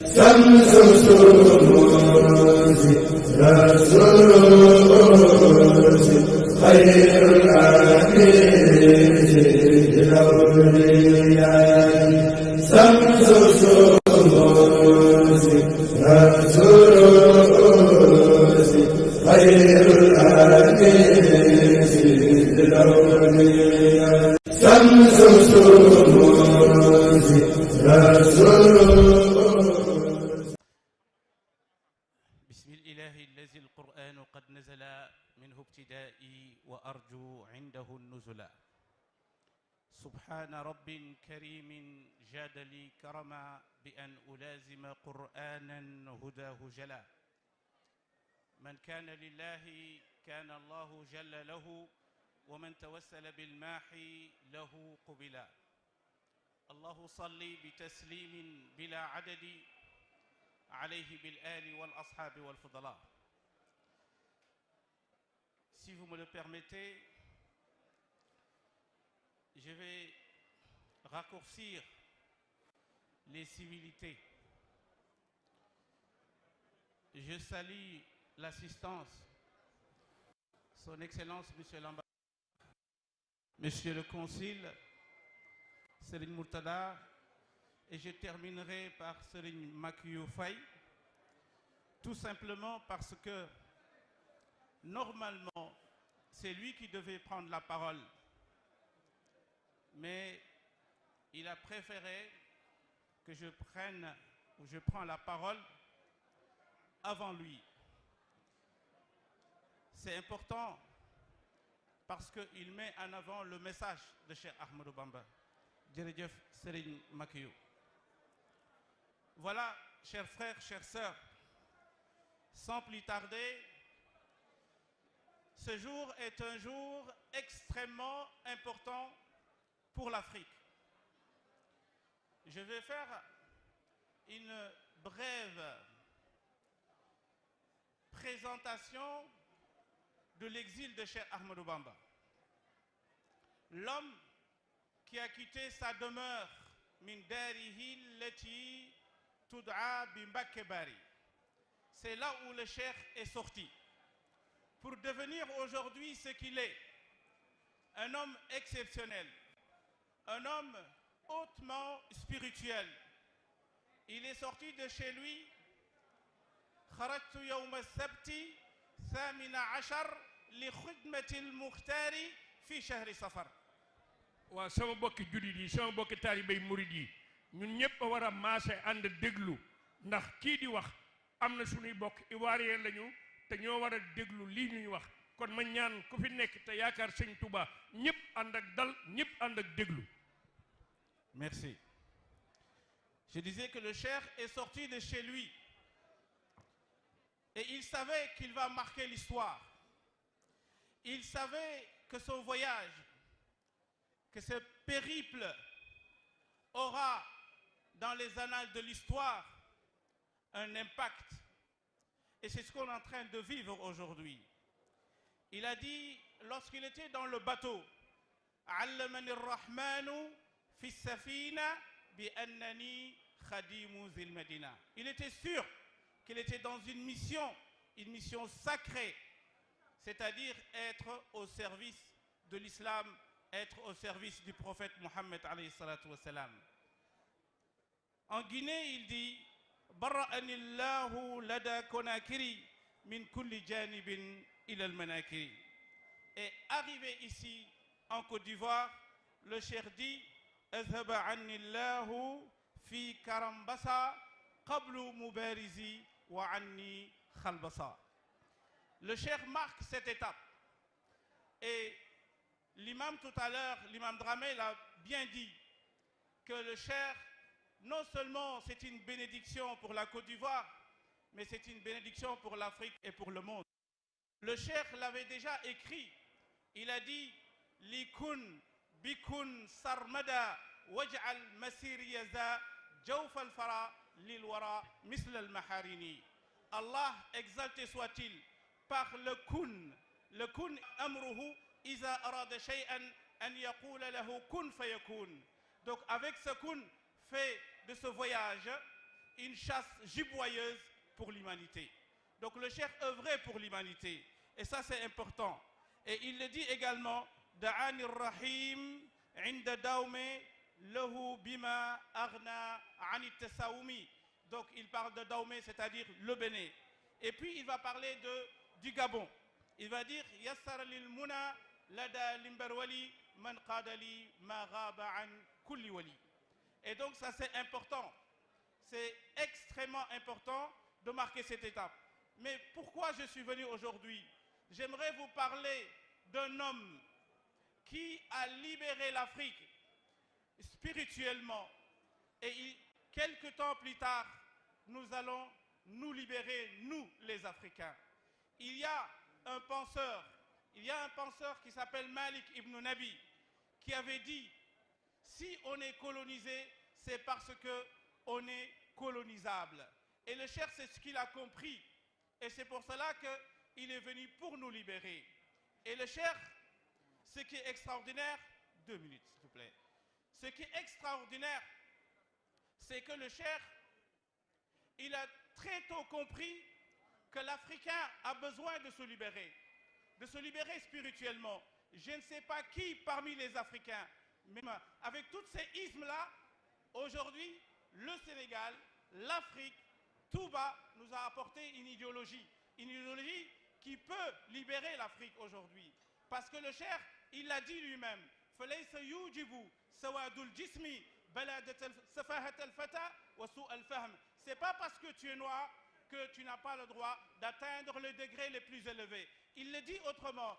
شمس الشموس رسول خير الأنيس الأولياء شمس الشموس رسول خير الأنيس الأولياء شمس الشموس رسول. بسم الإله الذي القرآن قد نزل منه ابتدائي وأرجو عنده النزلا. سبحان رب كريم جاد لي كرما بأن ألازم قرآنا هداه جلا. من كان لله كان الله جل له ومن توسل بالماحي له قبلا. الله صلي بتسليم بلا عدد عليه بالآل والأصحاب والفضلاء. Si vous me le permettez, je vais raccourcir les civilités. Je salue l'assistance, Son Excellence Monsieur l'Ambassadeur, Monsieur le Consul, Serigne Murtada, et je terminerai par Serigne Makiyu Faye, tout simplement parce que normalement c'est lui qui devait prendre la parole, mais il a préféré que je prends la parole avant lui. C'est important parce qu'il met en avant le message de Cheikh Ahmadou Bamba. Jërëjëf Serigne Makiyu. Voilà, chers frères, chères sœurs, sans plus tarder, ce jour est un jour extrêmement important pour l'Afrique. Je vais faire une brève présentation de l'exil de Cheikh Ahmadou Bamba. L'homme qui a quitté sa demeure min darihi lati tud'a bi Mbacké Bari. C'est là où le cheikh est sorti pour devenir aujourd'hui ce qu'il est, un homme exceptionnel, un homme hautement spirituel. Il est sorti de chez lui kharajtu yawma as-sabti thamina ashar li khidmati al-mukhtari fi shahri safar. waaw sama bokki jullit yi sama bokki taalibey murid yi ñun ñëpp a war a maase ànd déglu ndax kii di wax am na suñuy bokk ivoirien lañu te ñoo war a déglu lii ñuy wax kon ma ñaan ku fi nekk te yaakaar Sëñ Touba ñëpp ànd ak dal ñëpp ànd ak déglu. Merci. Je disais que le cheikh est sorti de chez lui et il savait qu'il va marquer l'histoire. Il savait que son voyage, que ce périple aura dans les annales de l'histoire un impact. Et c'est ce qu'on est en train de vivre aujourd'hui. Il a dit, lorsqu'il était dans le bateau, Allamani ar-Rahmanu fi safina bi annani khadimu zil Medina. Il était sûr qu'il était dans une mission sacrée, c'est-à-dire être au service de l'islam, être au service du prophète Mohammed alayhi salatu wa salam. En Guinée, il dit Barra'ani Allahu lada Conakry min kulli janibin ila al-manakiri. Et arrivé ici en Côte d'Ivoire, le cheikh dit Azhaba anni Allahu fi Karambasa qablu mubarizi wa anni khalbasa. Le cheikh marque cette étape. Et l'imam tout à l'heure, l'imam Dramé l'a bien dit, que le cheikh, non seulement c'est une bénédiction pour la Côte d'Ivoire, mais c'est une bénédiction pour l'Afrique et pour le monde. Le cheikh l'avait déjà écrit. Il a dit Likun bikun sarmada waj'al masiriya za jawf al-fara lil wara misl al-maharini. Allah exalté soit-il par le kun amruhu iza arada shay'an an yaqula lahu kun fayakun. Donc avec ce kun fait de ce voyage, une chasse giboyeuse pour l'humanité. Donc le cheikh œuvrait pour l'humanité. Et ça c'est important. Et il le dit également, Da'ani Rahim inda Daoumé lahu bima aghna ani tasawumi. Donc il parle de Daoumé, c'est-à-dire le Bénin. Et puis il va parler du Gabon. Il va dire Yassar lil muna lada limberwali man qadali ma ghaba an kulli wali. Et donc ça c'est important. C'est extrêmement important de marquer cette étape. Mais pourquoi je suis venu aujourd'hui? J'aimerais vous parler d'un homme qui a libéré l'Afrique spirituellement. Et quelque temps plus tard, nous allons nous libérer, nous les Africains. Il y a un penseur qui s'appelle Malik ibn Nabi, qui avait dit, si on est colonisé, c'est parce qu'on est colonisable. Et le cheikh, c'est ce qu'il a compris. Et c'est pour cela qu'il est venu pour nous libérer. Et le cheikh, ce qui est extraordinaire, 2 minutes s'il vous plaît. Ce qui est extraordinaire, c'est que le cheikh, il a très tôt compris que l'Africain a besoin de se libérer spirituellement. Je ne sais pas qui parmi les Africains, mais avec tous ces ismes-là, aujourd'hui, le Sénégal, l'Afrique, Touba nous a apporté une idéologie qui peut libérer l'Afrique aujourd'hui. Parce que le cheikh, il l'a dit lui-même, c'est pas parce que tu es noir que tu n'as pas le droit d'atteindre le degré le plus élevé. Il le dit autrement.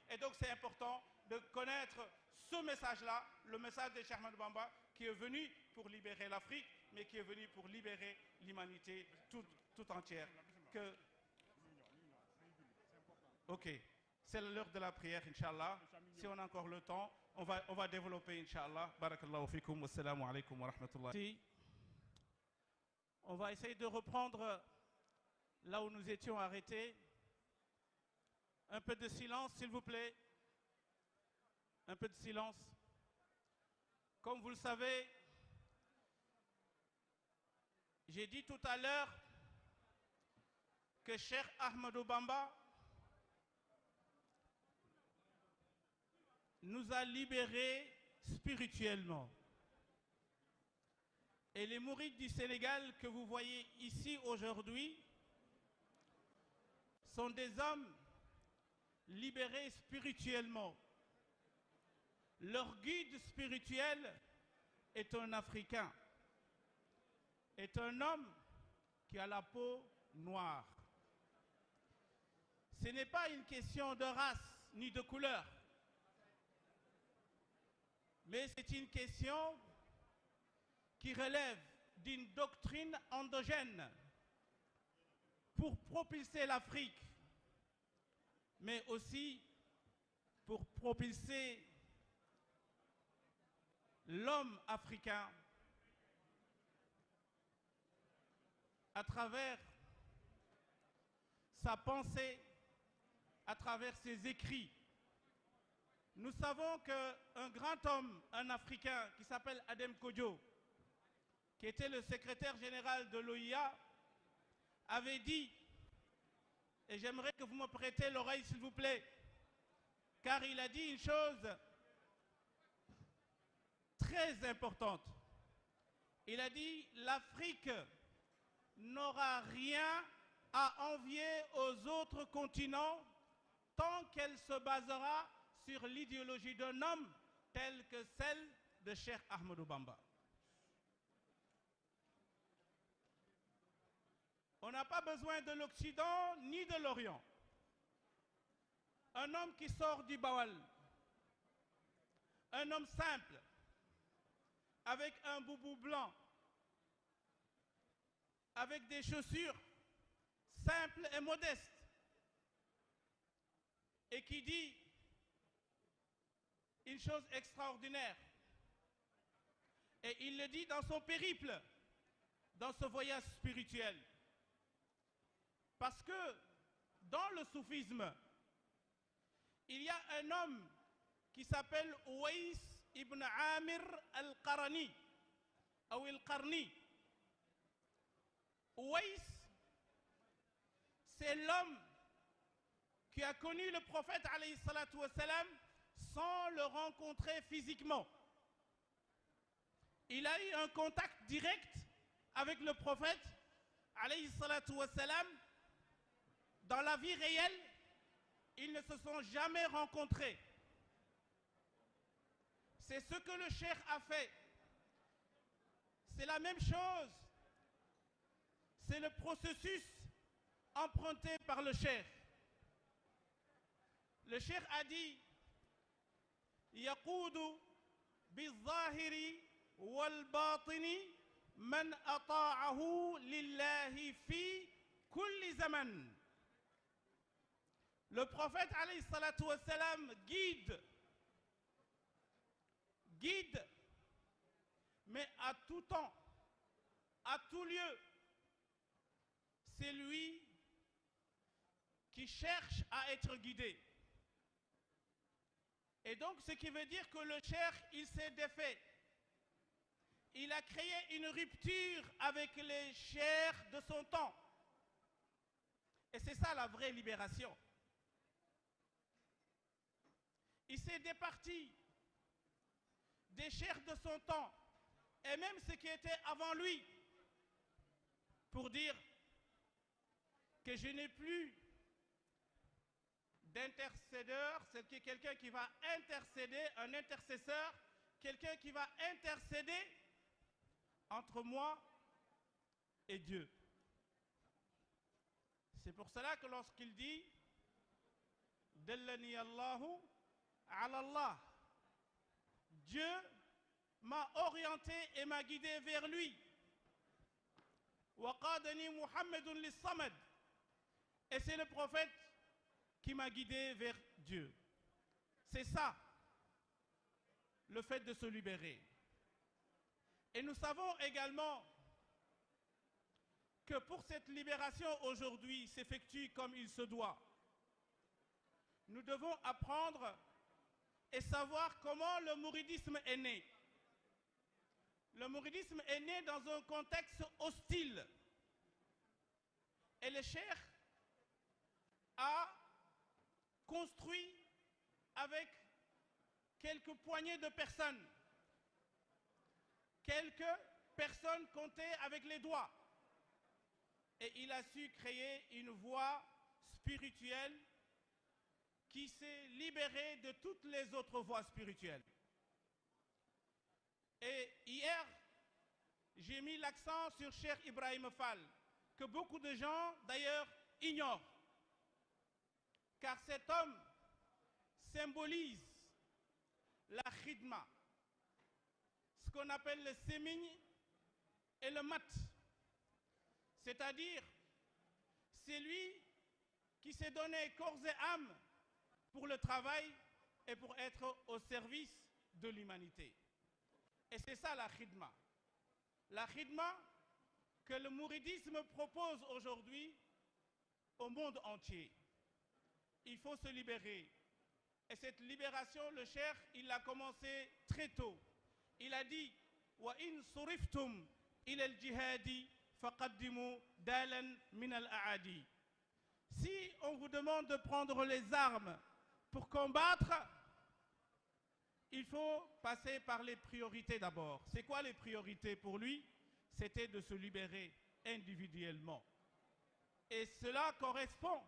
Et donc c'est important de connaître ce message-là, le message de Cheikh Ahmadou Bamba, qui est venu pour libérer l'Afrique, mais qui est venu pour libérer l'humanité tout entière. Ok, c'est l'heure de la prière, Inch'Allah. Si on a encore le temps, on va développer, Inch'Allah. Barakallahu fikum, wassalamu alaikum wa rahmatullah. On va essayer de reprendre là où nous étions arrêtés. Un peu de silence, s'il vous plaît. Un peu de silence. Comme vous le savez, j'ai dit tout à l'heure que Cheikh Ahmadou Bamba nous a libérés spirituellement. Et les mourides du Sénégal que vous voyez ici aujourd'hui sont des hommes libérés spirituellement. Leur guide spirituel est un Africain, est un homme qui a la peau noire. Ce n'est pas une question de race ni de couleur, mais c'est une question qui relève d'une doctrine endogène pour propulser l'Afrique, mais aussi pour propulser l'homme africain à travers sa pensée, à travers ses écrits. Nous savons qu'un grand homme, un Africain qui s'appelle Adem Kodjo, qui était le secrétaire général de l'OIA, avait dit, et j'aimerais que vous me prêtez l'oreille s'il vous plaît, car il a dit une chose très importante. Il a dit, l'Afrique n'aura rien à envier aux autres continents tant qu'elle se basera sur l'idéologie d'un homme telle que celle de Cheikh Ahmadou Bamba. On n'a pas besoin de l'Occident ni de l'Orient. Un homme qui sort du Bawal, un homme simple, avec un boubou blanc, avec des chaussures simples et modestes, et qui dit une chose extraordinaire. Et il le dit dans son périple, dans ce voyage spirituel. Parce que dans le soufisme, il y a un homme qui s'appelle Ouaïs ibn Amir al-Qarni, ou al-Qarni. Ouais, c'est l'homme qui a connu le prophète alayhi salatu wassalam sans le rencontrer physiquement. Il a eu un contact direct avec le prophète alayhi salatu wassalam. Dans la vie réelle, ils ne se sont jamais rencontrés. C'est ce que le cheikh a fait. C'est la même chose. C'est le processus emprunté par le cheikh. Le cheikh a dit يقود بالظاهر والباطن من أطاعه لله في كل زمن. Le prophète alayhi salatu wassalam guide, mais à tout temps, à tout lieu, c'est lui qui cherche à être guidé. Et donc, ce qui veut dire que le cheikh, il s'est défait. Il a créé une rupture avec les cheikhs de son temps. Et c'est ça la vraie libération. Il s'est départi des cheikhs de son temps, et même ceux qui étaient avant lui, pour dire que je n'ai plus d'intercédeur, c'est quelqu'un qui va intercéder, un intercesseur, quelqu'un qui va intercéder entre moi et Dieu. C'est pour cela que lorsqu'il dit Dallani Allahu ala Allah, Dieu m'a orienté et m'a guidé vers lui. Waqadani Muhammadun lis-Samad, et c'est le prophète qui m'a guidé vers Dieu. C'est ça, le fait de se libérer. Et nous savons également que pour cette libération aujourd'hui s'effectue comme il se doit, nous devons apprendre et savoir comment le mouridisme est né. Le mouridisme est né dans un contexte hostile. Et le cheikh a construit avec quelques poignées de personnes, quelques personnes comptées avec les doigts. Et il a su créer une voie spirituelle qui s'est libérée de toutes les autres voies spirituelles. Et hier, j'ai mis l'accent sur Cheikh Ibrahim Fall, que beaucoup de gens d'ailleurs ignorent. Car cet homme symbolise la khidma, ce qu'on appelle le sémigne et le mat. C'est-à-dire, c'est lui qui s'est donné corps et âme pour le travail et pour être au service de l'humanité. Et c'est ça la khidma. La khidma que le mouridisme propose aujourd'hui au monde entier. Il faut se libérer. Et cette libération, le cheikh, il l'a commencé très tôt. Il a dit wa in suriftum ila al-jihadi faqaddimu dalan min al-a'adi. Si on vous demande de prendre les armes pour combattre, il faut passer par les priorités d'abord. C'est quoi les priorités pour lui? C'était de se libérer individuellement. Et cela correspond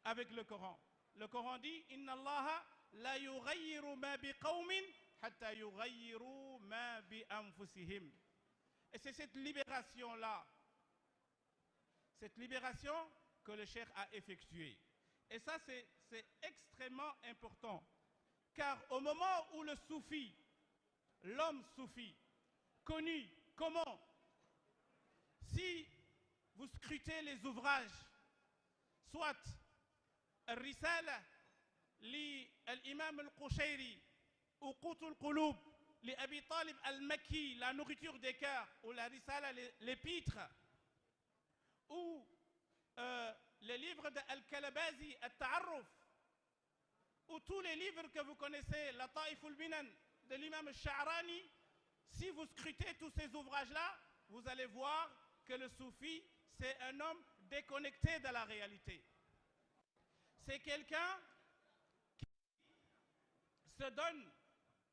avec le Coran. Le Coran dit Inna Allah la yughayyiru ma bi qawmin hatta yughayyiru ma bi anfusihim. Et c'est cette libération-là, cette libération que le cheikh a effectuée. Et ça, c'est extrêmement important. Car au moment où le soufi, l'homme soufi, connu comment? Si vous scrutez les ouvrages, soit Al-Risala, l'imam al-Qushayri, ou Qut al-Qulub, l'Abi Talib al-Makki, la nourriture des cœurs, ou la Risala, l'épître, ou les livres d'Al-Kalabazi, Al-Ta'arruf, ou tous les livres que vous connaissez, la Taif al-Minan de l'imam Sha'rani, si vous scrutez tous ces ouvrages-là, vous allez voir que le soufi, c'est un homme déconnecté de la réalité. C'est quelqu'un qui se donne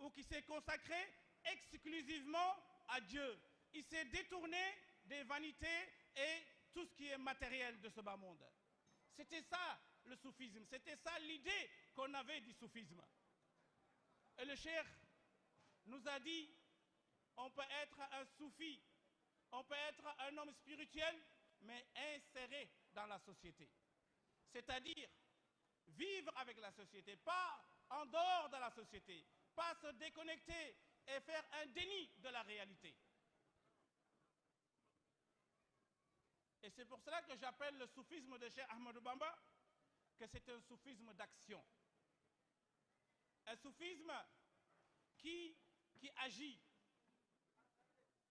ou qui s'est consacré exclusivement à Dieu. Il s'est détourné des vanités et tout ce qui est matériel de ce bas monde. C'était ça le soufisme, c'était ça l'idée qu'on avait du soufisme. Et le cheikh nous a dit, on peut être un soufi, on peut être un homme spirituel, mais inséré dans la société. C'est-à-dire vivre avec la société, pas en dehors de la société, pas se déconnecter et faire un déni de la réalité. Et c'est pour cela que j'appelle le soufisme de Cheikh Ahmadou Bamba que c'est un soufisme d'action. Un soufisme qui agit.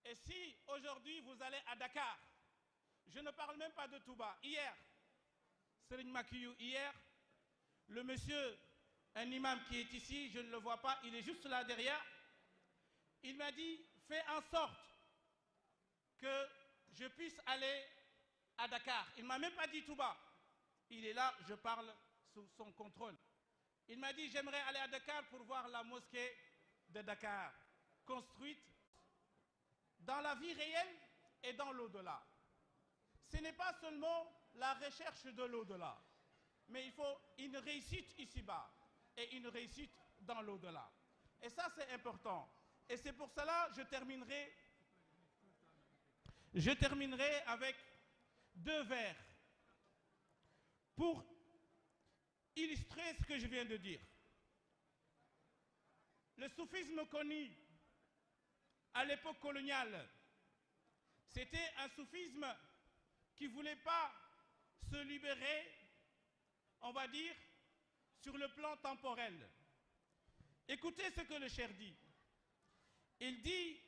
Et si aujourd'hui vous allez à Dakar, je ne parle même pas de Touba. Hier, Serigne Makiyou, hier, le monsieur, un imam qui est ici, je ne le vois pas, il est juste là derrière, il m'a dit, fais en sorte que je puisse aller à Dakar. Il ne m'a même pas dit Touba. Il est là, je parle sous son contrôle. Il m'a dit, j'aimerais aller à Dakar pour voir la mosquée de Dakar, construite dans la vie réelle et dans l'au-delà. Ce n'est pas seulement la recherche de l'au-delà, mais il faut une réussite ici-bas et une réussite dans l'au-delà. Et ça, c'est important. Et c'est pour cela que je terminerai avec 2 vers pour illustrer ce que je viens de dire. Le soufisme connu à l'époque coloniale, c'était un soufisme qui ne voulait pas se libérer, on va dire, sur le plan temporel. Écoutez ce que le cheikh dit. Il dit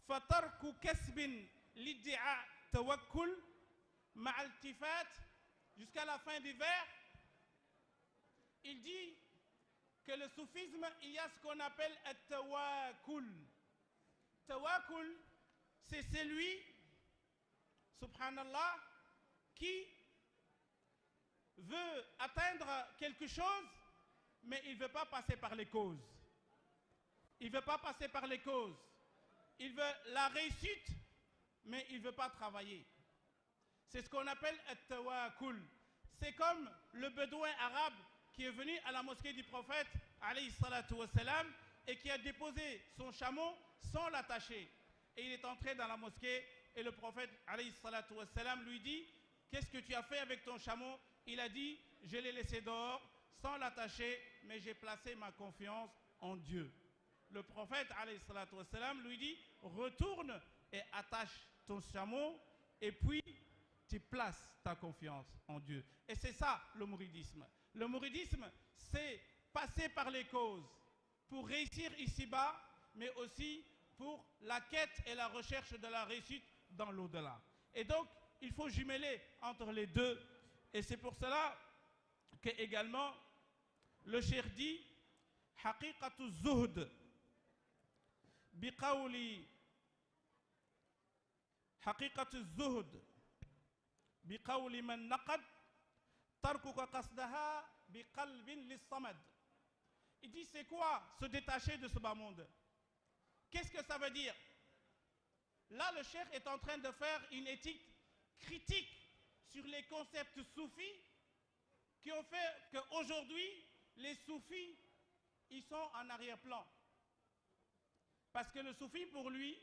فَتَرْكُ كَسْبٍ لِدِّعَاء تَوَكُّلْ مَعَ الْتِفَاتِ jusqu'à la fin du vers. Il dit que le soufisme, il y a ce qu'on appelle un tawakul. Tawakul, c'est celui, subhanallah, qui veut atteindre quelque chose, mais il ne veut pas passer par les causes. Il ne veut pas passer par les causes. Il veut la réussite, mais il ne veut pas travailler. C'est ce qu'on appelle un tawakul. C'est comme le bédouin arabe qui est venu à la mosquée du prophète, alayhi salatu wassalam, et qui a déposé son chameau sans l'attacher. Et il est entré dans la mosquée et le prophète, alayhi salatu wassalam, lui dit, qu'est-ce que tu as fait avec ton chameau? Il a dit, je l'ai laissé dehors sans l'attacher, mais j'ai placé ma confiance en Dieu. Le prophète, alayhi salatu wassalam, lui dit, retourne et attache ton chameau et puis tu places ta confiance en Dieu. Et c'est ça le mouridisme. Le mouridisme, c'est passer par les causes pour réussir ici-bas, mais aussi pour la quête et la recherche de la réussite dans l'au-delà. Et donc, il faut jumeler entre les deux. Et c'est pour cela que également, le cheikh dit « Haqiqatu zuhd biqawli Haqiqatu zuhd biqawli man naqad tarkuka qasdaha biqalbin lissamad » Il dit, c'est quoi se détacher de ce bas monde? Qu'est-ce que ça veut dire? Là, le cheikh est en train de faire une éthique critique sur les concepts soufis qui ont fait qu'aujourd'hui, les soufis, ils sont en arrière-plan. Parce que le soufi, pour lui,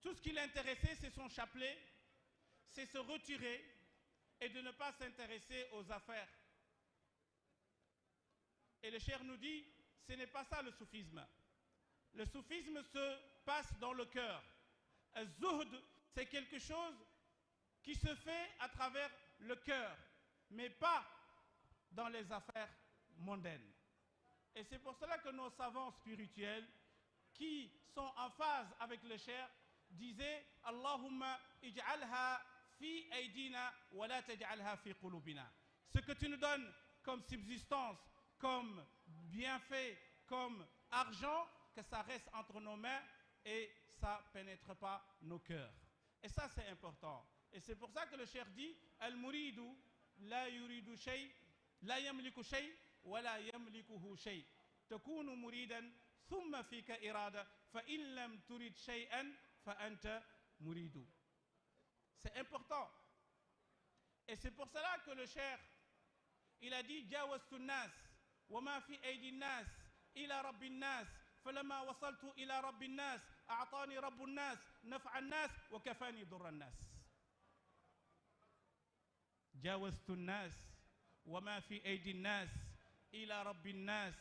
tout ce qui l'intéressait, c'est son chapelet, c'est se retirer et de ne pas s'intéresser aux affaires. Et le cheikh nous dit, ce n'est pas ça le soufisme. Le soufisme se passe dans le cœur. Un zuhd, c'est quelque chose qui se fait à travers le cœur, mais pas dans les affaires mondaines. Et c'est pour cela que nos savants spirituels, qui sont en phase avec le cheikh, disaient « Allahumma ij'alha fi aydina wa la taj'alha fi qulubina » Ce que tu nous donnes comme subsistance, comme bienfait, comme argent, que ça reste entre nos mains et ça ne pénètre pas nos cœurs. Et ça, c'est important. Et c'est pour ça que le cheikh dit Al-Muridu la yuridu shay, la yamliku shay, wa la yamlikuhu shay. Takunu muridan, thumma fika irada, fa in lam turid shay'an, fa anta muridu. C'est important. Et c'est pour cela que le cheikh, il a dit Jawastu nas, wa ma fi aydi nas, ila rabbi nas, فلما وصلت إلى رب الناس أعطاني رب الناس نفع الناس وكفاني ضر الناس. جاوزت الناس وما في أيدي الناس إلى رب الناس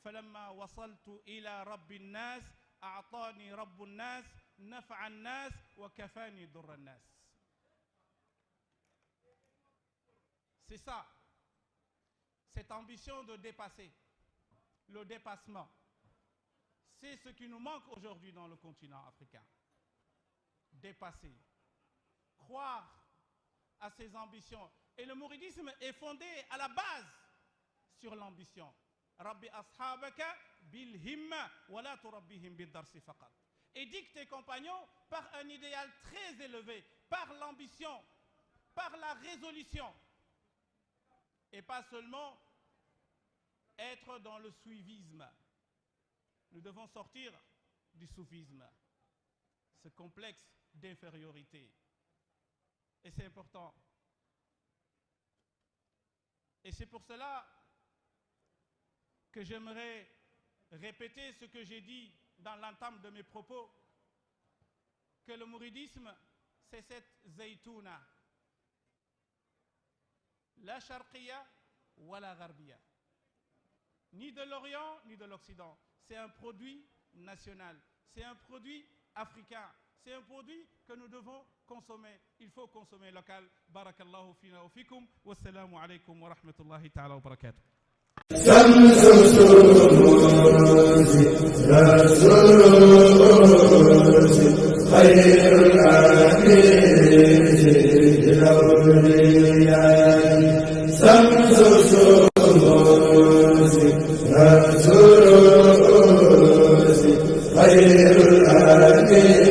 فلما وصلت إلى رب الناس أعطاني رب الناس نفع الناس وكفاني ضر الناس. C'est ça, cette ambition de dépasser, le dépassement. C'est ce qui nous manque aujourd'hui dans le continent africain. Dépasser, croire à ses ambitions. Et le mouridisme est fondé à la base sur l'ambition. Rabbi ashabaka bil himma wa la turabbihim bid darsi faqat. Éduque tes compagnons par un idéal très élevé, par l'ambition, par la résolution. Et pas seulement être dans le suivisme. Nous devons sortir du soufisme, ce complexe d'infériorité. Et c'est important. Et c'est pour cela que j'aimerais répéter ce que j'ai dit dans l'entame de mes propos, que le mouridisme, c'est cette zaytouna, la sharqiya ou la gharbiya, ni de l'Orient ni de l'Occident. C'est un produit national, c'est un produit africain, c'est un produit que nous devons consommer. Il faut consommer local. Barakallahu fina wa fikum. Wassalamu alaikum wa rahmatullahi ta'ala wa barakatuh. خير الآخرين